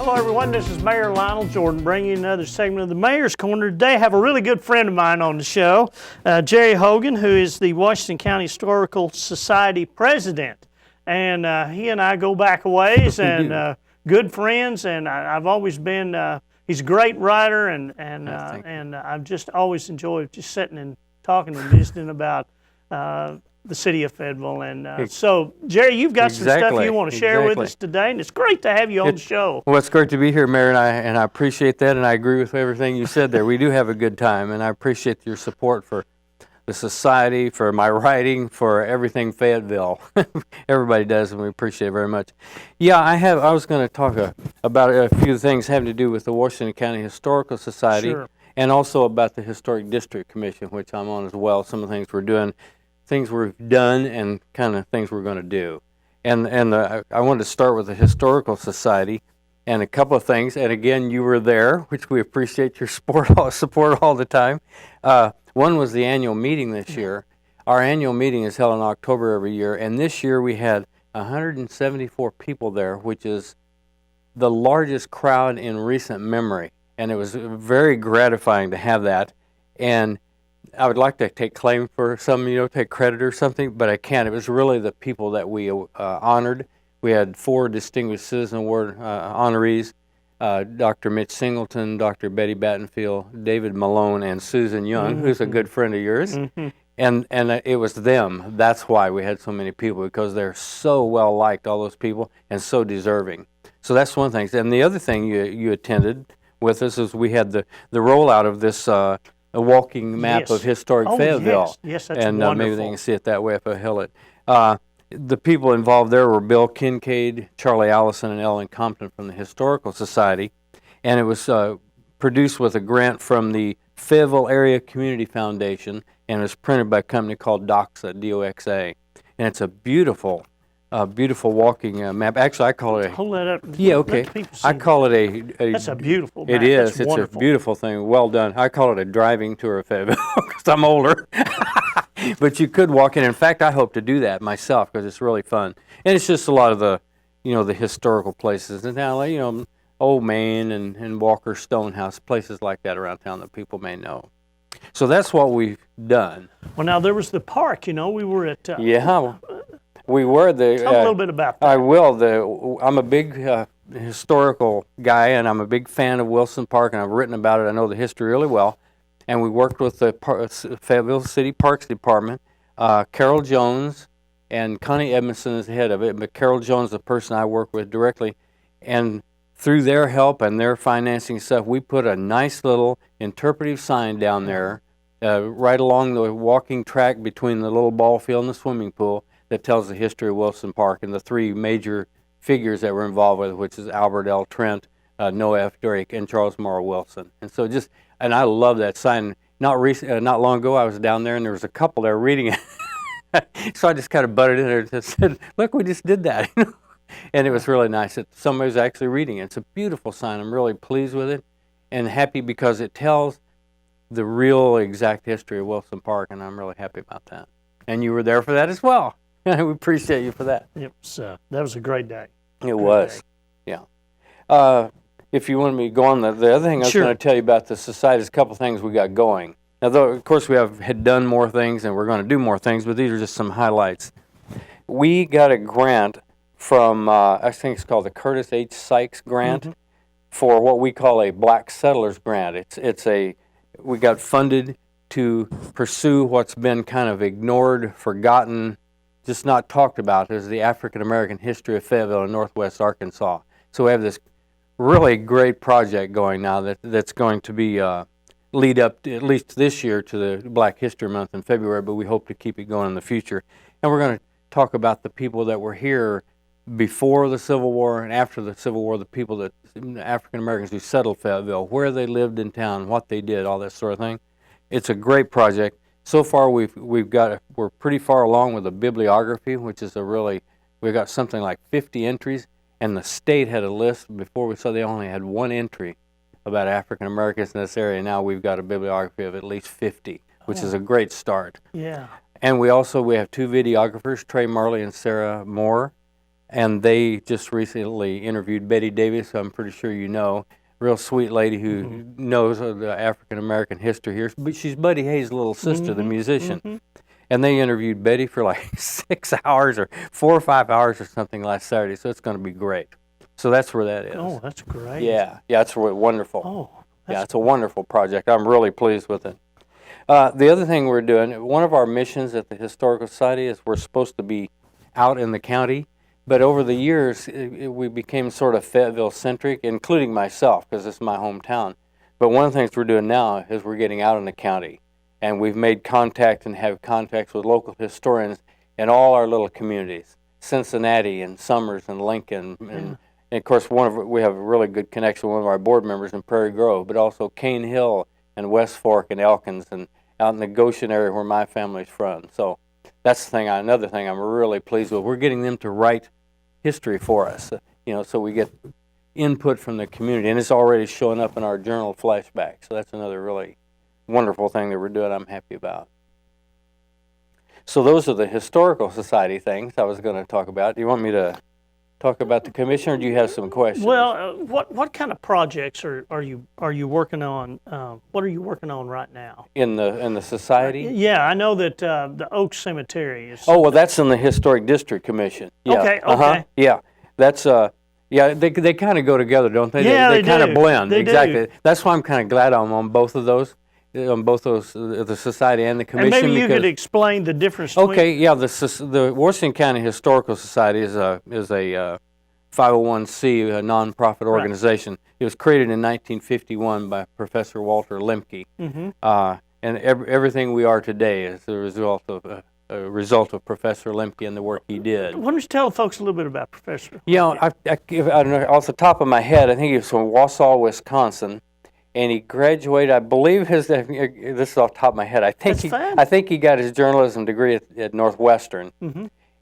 Hello everyone, this is Mayor Lioneld Jordan bringing you another segment of the Mayor's Corner. Today I have a really good friend of mine on the show, Jerry Hogan, who is the Washington County Historical Society president. And he and I go back a ways and good friends, and I've always been, he's a great writer, and I've just always enjoyed just sitting and talking and visiting about the city of Fayetteville. And so, Jerry, you've got some stuff you want to share with us today, and it's great to have you on the show. Well, it's great to be here, Mayor, and I appreciate that, and I agree with everything you said there. We do have a good time, and I appreciate your support for the society, for my writing, for everything Fayetteville. Everybody does, and we appreciate it very much. Yeah, I was going to talk about a few things having to do with the Washington County Historical Society, and also about the Historic District Commission, which I'm on as well. Some of the things we're doing, things we've done, and kind of things we're going to do. And I wanted to start with the Historical Society and a couple of things. And again, you were there, which we appreciate your support all the time. One was the annual meeting this year. Our annual meeting is held in October every year, and this year we had 174 people there, which is the largest crowd in recent memory. And it was very gratifying to have that. And I would like to take claim for some, take credit or something, but I can't. It was really the people that we honored. We had 4 Distinguished Citizen Award honorees, Dr. Mitch Singleton, Dr. Betty Battenfield, David Malone, and Susan Young, who's a good friend of yours. And it was them. That's why we had so many people, because they're so well liked, all those people, and so deserving. So that's one thing. And the other thing you attended with us is we had the rollout of this a walking map of historic Fayetteville. Yes, that's and wonderful. Maybe they can see it that way if I held it. The people involved there were Bill Kincaid, Charlie Allison, and Ellen Compton from the Historical Society, and it was produced with a grant from the Fayetteville Area Community Foundation, and it was printed by a company called DOXA, D-O-X-A, and it's a beautiful walking map. Actually, I call it a... Hold that up. Yeah, okay. I call it a... That's a beautiful map. It is. It's a beautiful thing. Well done. I call it a driving tour of Fayetteville because I'm older. But you could walk in. In fact, I hope to do that myself because it's really fun. And it's just a lot of the, the historical places in town, like, Old Main and Walker Stonehouse, places like that around town that people may know. So that's what we've done. Well, now there was the park. We were at... We were the... Tell a little bit about that. I will. I'm a big historical guy, and I'm a big fan of Wilson Park, and I've written about it. I know the history really well. And we worked with the Fayetteville City Parks Department. Carol Jones and Connie Edmondson is the head of it, but Carol Jones is the person I work with directly. And through their help and their financing stuff, we put a nice little interpretive sign down there right along the walking track between the little ball field and the swimming pool that tells the history of Wilson Park and the 3 major figures that were involved with it, which is Albert L. Trent, Noah F. Drake, and Charles Morrow Wilson. And so and I love that sign. Not long ago, I was down there, and there was a couple there reading it. So I just kind of butted in there and said, look, we just did that. And it was really nice that somebody was actually reading it. It's a beautiful sign. I'm really pleased with it and happy because it tells the real exact history of Wilson Park, and I'm really happy about that. And you were there for that as well. We appreciate you for that. It was, that was a great day. It was, yeah. If you want me to go on, the other thing I was going to tell you about the society is a couple things we got going. Now, though, of course, we had done more things, and we're going to do more things, but these are just some highlights. We got a grant from, I think it's called the Curtis H. Sykes Grant, for what we call a Black Settlers Grant. We got funded to pursue what's been kind of ignored, forgotten, just not talked about, is the African American history of Fayetteville in northwest Arkansas. So we have this really great project going now that's going to be lead up to, at least this year, to the Black History Month in February, but we hope to keep it going in the future. And we're going to talk about the people that were here before the Civil War and after the Civil War, the African Americans who settled Fayetteville, where they lived in town, what they did, all that sort of thing. It's a great project. So far, we're pretty far along with the bibliography, which is we've got something like 50 entries. And the state had a list before they only had 1 entry about African Americans in this area. Now we've got a bibliography of at least 50, which is a great start. Yeah. And we have 2 videographers, Trey Marley and Sarah Moore, and they just recently interviewed Betty Davis, who I'm pretty sure you know, real sweet lady who knows of the African American history here. But she's Buddy Hayes' little sister, the musician. And they interviewed Betty for like 6 hours or 4 or 5 hours or something last Saturday, so it's going to be great. So that's where that is. Oh, that's great. Yeah, it's wonderful. Oh, yeah, it's a wonderful project. I'm really pleased with it. The other thing we're doing, one of our missions at the Historical Society is we're supposed to be out in the county, but over the years we became sort of Fayetteville-centric, including myself, because it's my hometown. But one of the things we're doing now is we're getting out in the county, and we've made contact and have contacts with local historians in all our little communities, Cincinnati and Summers and Lincoln, and of course we have a really good connection with one of our board members in Prairie Grove, but also Cane Hill and West Fork and Elkins and out in the Goshen area where my family's from. So that's the thing. Another thing I'm really pleased with. We're getting them to write history for us, so we get input from the community, and it's already showing up in our journal flashback. So that's another really wonderful thing that we're doing. I'm happy about. So those are the Historical Society things I was going to talk about. Do you want me to talk about the commission, or do you have some questions? Well, what kind of projects are you working on? What are you working on right now? In the society? Yeah, I know that the Oak Cemetery is. Oh, well, that's in the Historic District Commission. Yeah. Okay. Yeah, that's they kind of go together, don't they? Yeah, they kind of do. blend. They exactly. do. That's why I'm kind of glad I'm on both of those, the society and the commission. And maybe you could explain the difference between. Okay, yeah, the Washington County Historical Society is a 501c, a nonprofit organization. It was created in 1951 by Professor Walter Lemke, and everything we are today is the result of Professor Lemke and the work he did. Why don't you tell folks a little bit about Professor? I don't know, off the top of my head, I think he was from Wausau, Wisconsin, and he graduated. I believe this is off the top of my head. I think he got his journalism degree at Northwestern.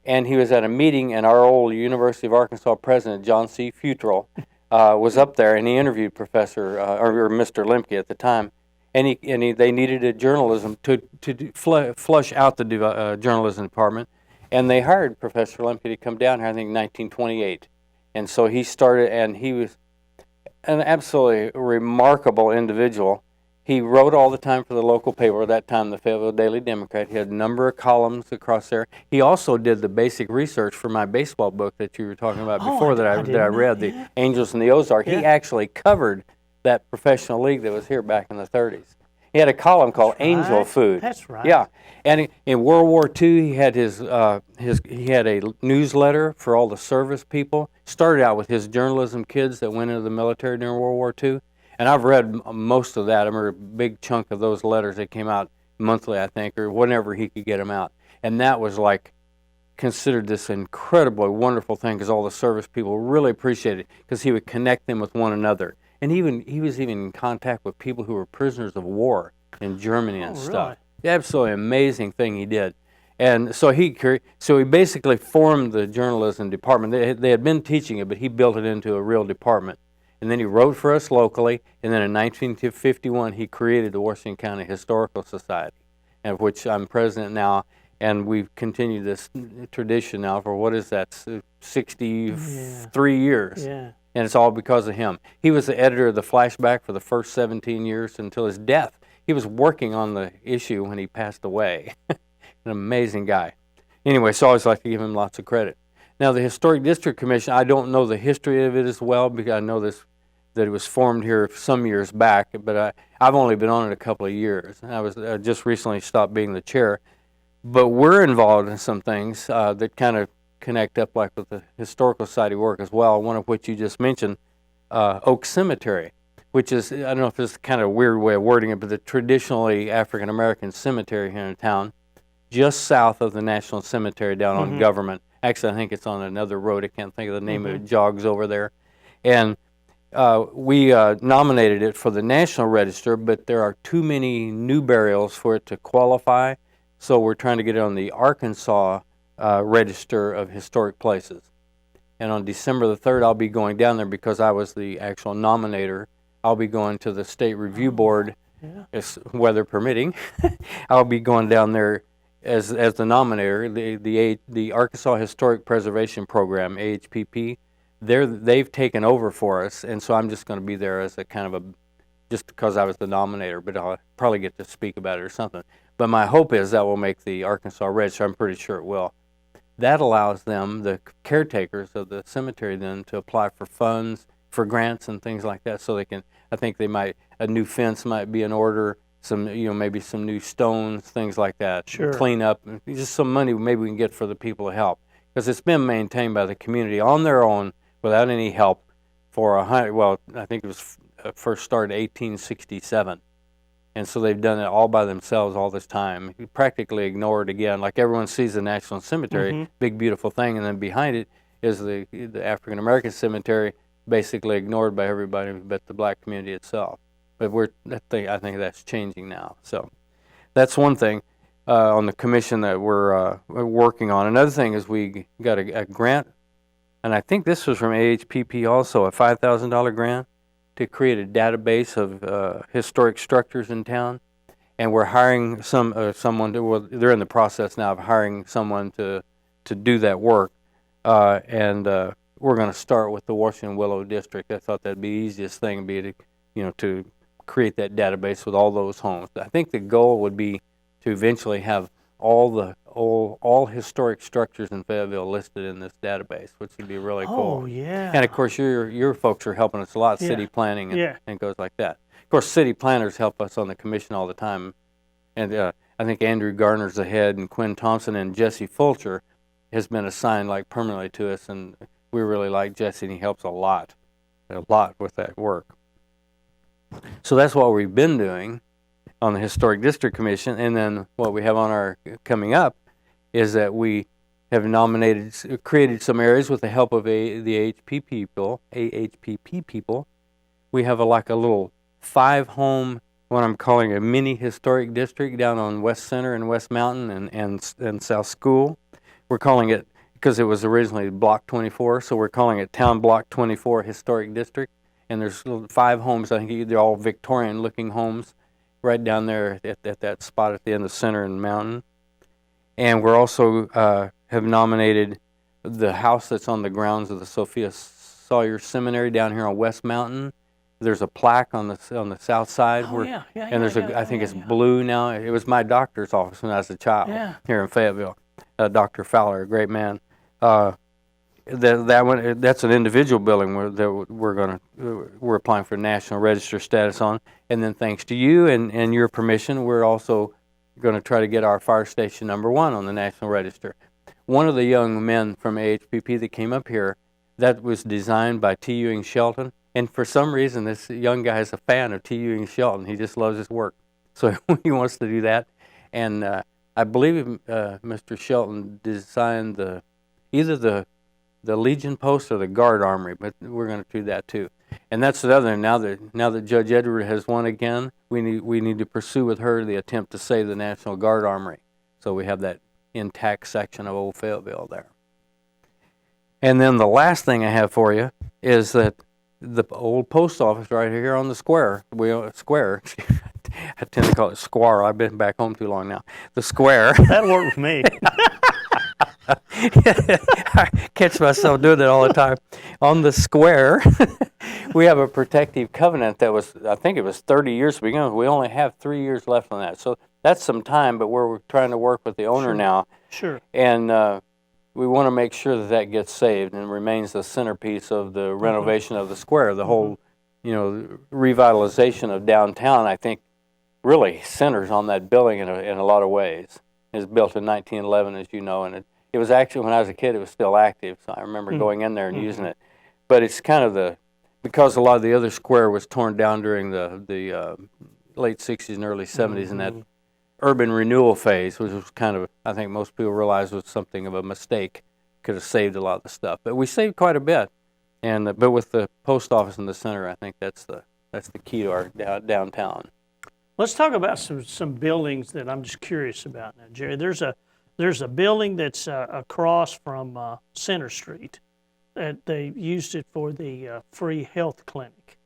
And he was at a meeting, and our old University of Arkansas president, John C. Futrell, was up there, and he interviewed Professor or Mr. Lemke at the time, and they needed a journalism to flush out the journalism department, and they hired Professor Lemke to come down here, I think, in 1928, and so he started, and he was an absolutely remarkable individual. He wrote all the time for the local paper at that time, the Fayetteville Daily Democrat. He had a number of columns across there. He also did the basic research for my baseball book that you were talking about before that I read, The Angels in the Ozark. He actually covered that professional league that was here back in the 30s. He had a column called Angel Food. That's right. Yeah, and in World War II, he had he had a newsletter for all the service people. Started out with his journalism kids that went into the military during World War II. And I've read most of that. I remember a big chunk of those letters that came out monthly, I think, or whenever he could get them out. And that was like considered this incredibly wonderful thing because all the service people really appreciated it because he would connect them with one another. And he was even in contact with people who were prisoners of war in Germany and stuff. Really? Absolutely amazing thing he did. And so he basically formed the journalism department. They had been teaching it, but he built it into a real department. And then he wrote for us locally, and then in 1951 he created the Washington County Historical Society, of which I'm president now, and we've continued this tradition now for, 63 years. Yeah. And it's all because of him. He was the editor of the Flashback for the first 17 years until his death. He was working on the issue when he passed away. An amazing guy. Anyway, so I always like to give him lots of credit. Now, the Historic District Commission, I don't know the history of it as well because I know that it was formed here some years back, but I've only been on it a couple of years. I just recently stopped being the chair. But we're involved in some things that kind of connect up like with the Historical Society work as well, one of which you just mentioned, Oak Cemetery, which is, I don't know if this is kind of a weird way of wording it, but the traditionally African-American cemetery here in town, just south of the National Cemetery down on Government. Actually, I think it's on another road. I can't think of the name of it. Jogs over there. And we nominated it for the National Register, but there are too many new burials for it to qualify. So we're trying to get it on the Arkansas Register of Historic Places. And on December the 3rd, I'll be going down there because I was the actual nominator. I'll be going to the State Review Board, weather permitting. I'll be going down there as the nominator, the Arkansas Historic Preservation Program, AHPP, they've taken over for us, and so I'm just going to be there as a kind of just because I was the nominator, but I'll probably get to speak about it or something. But my hope is that will make the Arkansas Register. I'm pretty sure it will. That allows them, the caretakers of the cemetery, then to apply for funds, for grants and things like that, so they can. I think they might, a new fence might be in order. Some, maybe some new stones, things like that. Sure. Clean up, just some money maybe we can get for the people to help, because it's been maintained by the community on their own without any help for I think it was first started 1867, and so they've done it all by themselves all this time. Practically ignored again, like everyone sees the National Cemetery, big beautiful thing, and then behind it is the African American Cemetery, basically ignored by everybody but the black community itself. But I think that's changing now. So that's one thing on the commission that we're working on. Another thing is we got a grant, and I think this was from AHPP also, a $5,000 grant to create a database of historic structures in town. And we're hiring someone they're in the process now of hiring someone to do that work. And we're going to start with the Washington Willow District. I thought that'd be the easiest thing, to create that database with all those homes. I think the goal would be to eventually have all historic structures in Fayetteville listed in this database, which would be really cool. Oh, yeah. And of course, your folks are helping us a lot, city planning, and it goes like that. Of course, city planners help us on the commission all the time, and I think Andrew Garner's the head, and Quinn Thompson and Jesse Fulcher has been assigned like permanently to us, and we really like Jesse, and he helps a lot with that work. So that's what we've been doing on the Historic District Commission, and then what we have on our coming up is that we have created some areas with the help of the AHPP people. We have a little 5-home, what I'm calling a mini historic district down on West Center and West Mountain and South School. We're calling it, because it was originally Block 24, so we're calling it Town Block 24 Historic District. And there's 5 homes. I think they're all Victorian-looking homes right down there at that spot at the end of Center and Mountain. And we're also have nominated the house that's on the grounds of the Sophia Sawyer Seminary down here on West Mountain. There's a plaque on the south side. And there's I think it's blue now. It was my doctor's office when I was a child here in Fayetteville. Dr. Fowler, a great man. That one, that's an individual building we're applying for National Register status on, and then thanks to you and your permission, we're also going to try to get our fire station number 1 on the National Register. One of the young men from AHPP that came up here, that was designed by T. Ewing Shelton, and for some reason this young guy is a fan of T. Ewing Shelton. He just loves his work, so he wants to do that, and I believe Mr. Shelton designed either the Legion Post or the Guard Armory, but we're going to do that too. And that's the other. Now that Judge Edward has won again, we need to pursue with her the attempt to save the National Guard Armory. So we have that intact section of Old Fayetteville there. And then the last thing I have for you is that the old post office right here on the square. Square. I tend to call it square. I've been back home too long now. The square. That'll work with me. I catch myself doing that all the time. On the square, we have a protective covenant that was, I think it was 30 years to begin with. We only have 3 years left on that. So that's some time, but we're trying to work with the owner now. Sure. And we want to make sure that gets saved and remains the centerpiece of the renovation of the square. The whole, revitalization of downtown, I think, really centers on that building in a lot of ways. It was built in 1911, as you know, and it was actually, when I was a kid, it was still active, so I remember going in there and using it. But it's kind of because a lot of the other square was torn down during the late 60s and early 70s in that urban renewal phase, which was kind of, I think most people realize was something of a mistake. Could have saved a lot of the stuff. But we saved quite a bit. And but with the post office in the center, I think that's the key to our downtown. Let's talk about some buildings that I'm just curious about now, Jerry. There's a building that's across from Center Street that they used it for the free health clinic.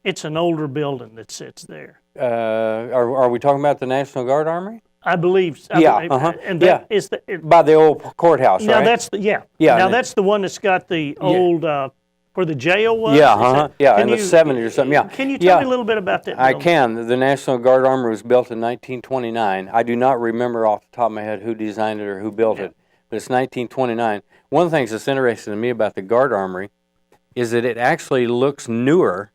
It's an older building that sits there. Are we talking about the National Guard Armory? I believe. Yeah, And that yeah. is the. By the old courthouse, Now right? that's the Yeah, Now and that's the one that's got the old where the jail was. Yeah, Is that- yeah, can in the you- 70s or something, yeah. Can you tell Yeah. me a little bit about that? I building? can. The National Guard Armory was built in 1929. I do not remember off the top of my head who designed it or who built it, but it's 1929. One of the things that's interesting to me about the Guard Armory is that it actually looks newer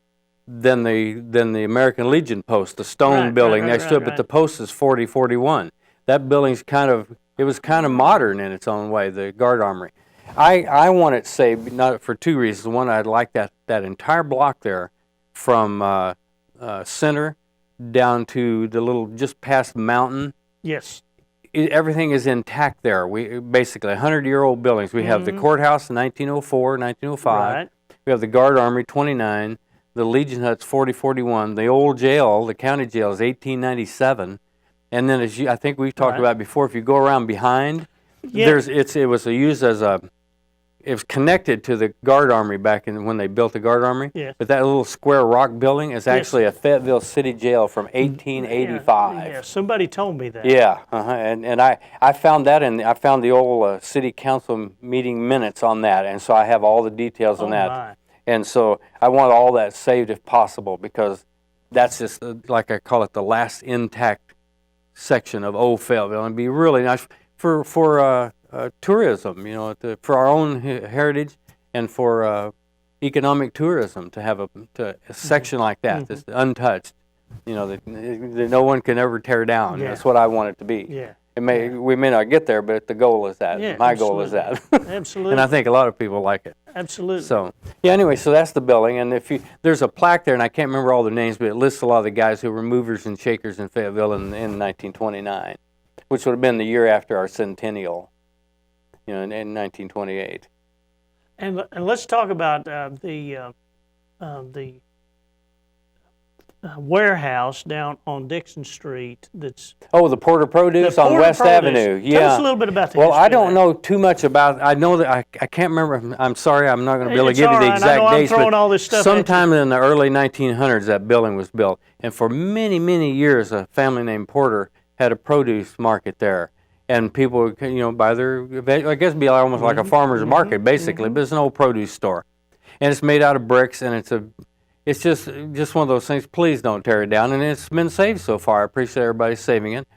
than the American Legion post, the stone building next to it, but the post is 4041. That building's it was kind of modern in its own way, the Guard Armory. I want it saved, not for two reasons. One, I'd like that entire block there from Center down to the little, just past Mountain. Yes. Everything is intact there. We basically 100-year-old buildings. We have the courthouse in 1904, 1905. Right. We have the Guard Armory 29. The Legion Hut's 4041. The old jail, the county jail, is 1897. And then, as I think we've talked about before, if you go around behind, it was used as it was connected to the Guard Armory back when they built the Guard Armory. Yes. But that little square rock building is actually a Fayetteville City Jail from 1885. Yeah, somebody told me that. Yeah, and I found that I found the old city council meeting minutes on that, and so I have all the details on that. My. And so I want all that saved if possible, because that's just like I call it, the last intact section of old Fayetteville, and it'd be really nice for tourism, for our own heritage, and for economic tourism to have a section like that that's untouched, that no one can ever tear down. Yeah. That's what I want it to be. Yeah. We may not get there, but the goal is that. Yeah, My goal is that. Absolutely. And I think a lot of people like it. Absolutely. So, anyway, so that's the building, and there's a plaque there, and I can't remember all the names, but it lists a lot of the guys who were movers and shakers in Fayetteville in 1929, which would have been the year after our centennial, in 1928. And let's talk about the warehouse down on Dixon Street. That's the Porter Produce on West Avenue. Yeah. Tell us a little bit about that. Well, I don't know too much about. I know that I can't remember. I'm sorry, I'm not going to be able to give you the exact dates. But all this stuff sometime in the early 1900s, that building was built, and for many, many years, a family named Porter had a produce market there. And people would, buy their, I guess it'd be almost like a farmer's market, basically, but it's an old produce store. And it's made out of bricks, and it's just one of those things. Please don't tear it down. And it's been saved so far. I appreciate everybody saving it.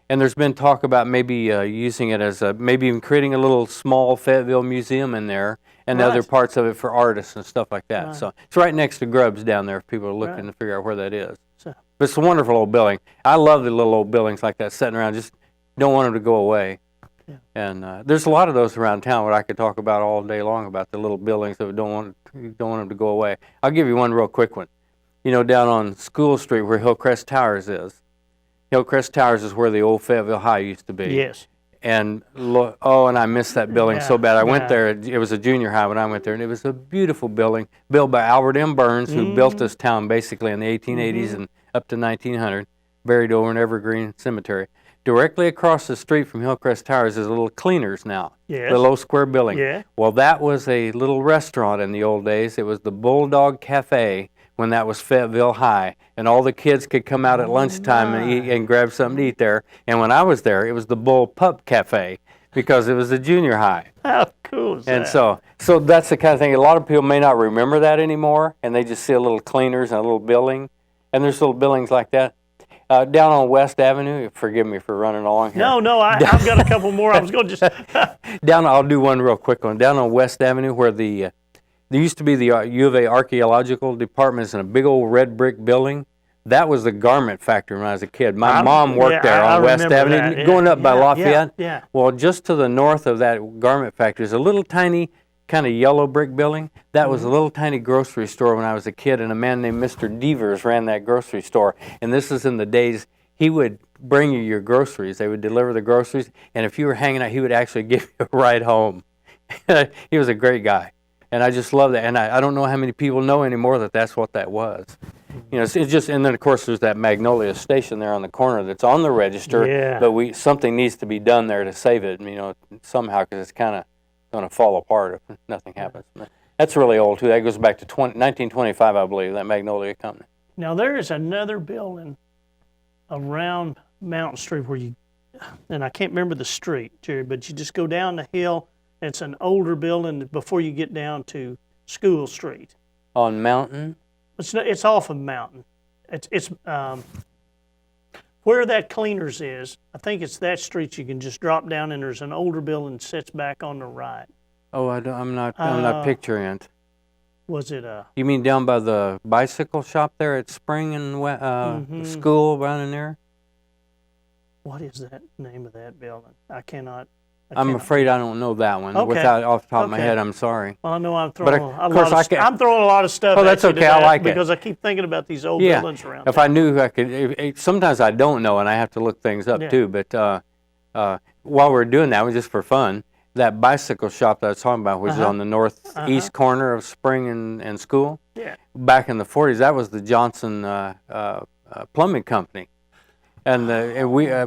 And there's been talk about maybe using it as maybe even creating a little small Fayetteville museum in there, and other parts of it for artists and stuff like that. Right. So it's right next to Grubbs down there if people are looking to figure out where that is. But it's a wonderful old building. I love the little old buildings like that sitting around. Just don't want them to go away. Yeah. And there's a lot of those around town what I could talk about all day long, about the little buildings that don't want them to go away. I'll give you one real quick one. Down on School Street where Hillcrest Towers is. Hillcrest Towers is where the old Fayetteville High used to be. Yes. And and I missed that building so bad. I went there. It was a junior high when I went there, and it was a beautiful building built by Albert M. Burns, who built this town basically in the 1880s and up to 1900, buried over in Evergreen Cemetery. Directly across the street from Hillcrest Towers is a little Cleaners now, the low square building. Yeah. Well, that was a little restaurant in the old days. It was the Bulldog Cafe when that was Fayetteville High, and all the kids could come out at lunchtime and eat and grab something to eat there. And when I was there, it was the Bull Pup Cafe because it was the junior high. How cool is that? And so that's the kind of thing. A lot of people may not remember that anymore, and they just see a little Cleaners and a little building, and there's little buildings like that. Down on West Avenue, forgive me for running along here. No, I've got a couple more. I was going to just... I'll do one real quick one. Down on West Avenue where there used to be the U of A Archaeological Department. It's in a big old red brick building. That was the garment factory when I was a kid. My mom worked there on West Avenue, going up by Lafayette. Yeah. Well, just to the north of that garment factory is a little tiny kind of yellow brick building. That was a little tiny grocery store when I was a kid, and a man named Mr. Devers ran that grocery store. And this is in the days he would bring you your groceries. They would deliver the groceries, and if you were hanging out, he would actually give you a ride home. He was a great guy, and I just love that. And I don't know how many people know anymore that that's what that was. It's just, and then of course there's that Magnolia station there on the corner that's on the register, but something needs to be done there to save it, somehow, because it's kind of going to fall apart if nothing happens. That's really old too. That goes back to 1925, I believe, that Magnolia company. Now there is another building around Mountain Street where you and I can't remember the street, Jerry, but you just go down the hill. And it's an older building before you get down to School Street. On Mountain? It's off of Mountain. It's where that Cleaners is. I think it's that street. You can just drop down, and there's an older building that sits back on the right. Oh, I'm not picturing it. Was it You mean down by the bicycle shop there at Spring and School around in there? What is that name of that building? I'm afraid I don't know that one. Okay. Without off the top of my head, I'm sorry. Well, I know I'm throwing I'm throwing a lot of stuff. Oh, that's at you okay. I today like it because I keep thinking about these old buildings around. If I knew, I could. Sometimes I don't know, and I have to look things up too. But while we're doing that, just for fun, that bicycle shop that I was talking about, which is on the northeast corner of Spring and School. Yeah. Back in the 40s, that was the Johnson Plumbing Company. And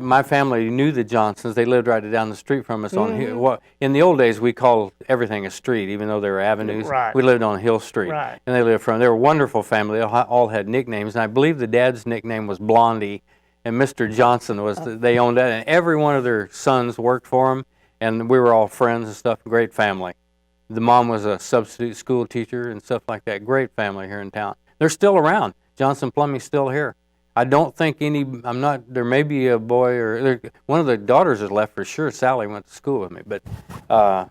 my family knew the Johnsons. They lived right down the street from us on Hill. Well, in the old days, we called everything a street, even though there were avenues. Right. We lived on Hill Street. Right. And they were a wonderful family. They all had nicknames. And I believe the dad's nickname was Blondie, and Mr. Johnson they owned that. And every one of their sons worked for them, and we were all friends and stuff. Great family. The mom was a substitute school teacher and stuff like that. Great family here in town. They're still around. Johnson Plumbing's still here. I don't think there may be a boy one of the daughters is left for sure. Sally went to school with me, but I'm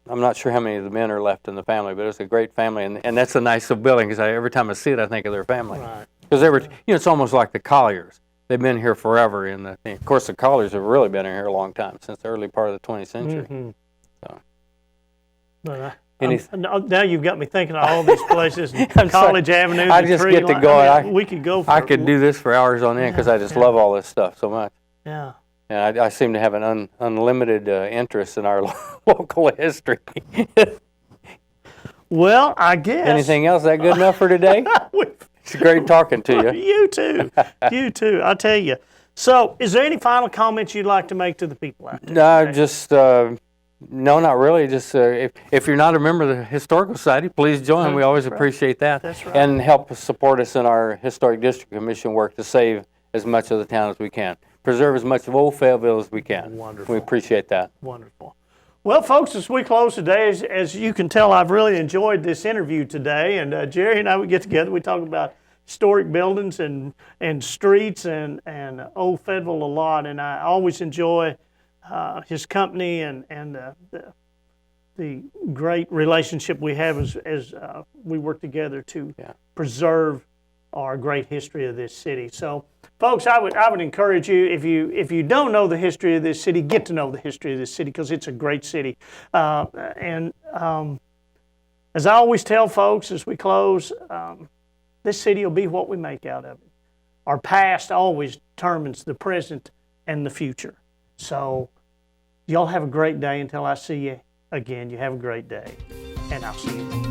not sure how many of the men are left in the family, but it's a great family, and that's a nice building because every time I see it, I think of their family. Right. Because they were, it's almost like the Colliers. They've been here forever, of course, the Colliers have really been here a long time, since the early part of the 20th century. Mm-hmm. So. But now you've got me thinking of all these places, College Avenue. I just get to go. We could go. I could do this for hours on end because I just love all this stuff so much. Yeah. And I seem to have an unlimited interest in our local history. Well, I guess. Anything else? Is that good enough for today? It's great talking to you. You too. You too. I tell you. So, is there any final comments you'd like to make to the people out there? No, not really. Just if you're not a member of the Historical Society, please join. We always appreciate that. That's right. And help support us in our Historic District Commission work to save as much of the town as we can. Preserve as much of Old Fayetteville as we can. Wonderful. We appreciate that. Wonderful. Well, folks, as we close today, as you can tell, I've really enjoyed this interview today. And Jerry and I would get together. We talk about historic buildings and streets and Old Fayetteville a lot. And I always enjoy his company and the great relationship we have as we work together to preserve our great history of this city. So, folks, I would encourage you, if you don't know the history of this city, get to know the history of this city because it's a great city. As I always tell folks as we close, this city will be what we make out of it. Our past always determines the present and the future. So, y'all have a great day until I see you again. You have a great day, and I'll see you.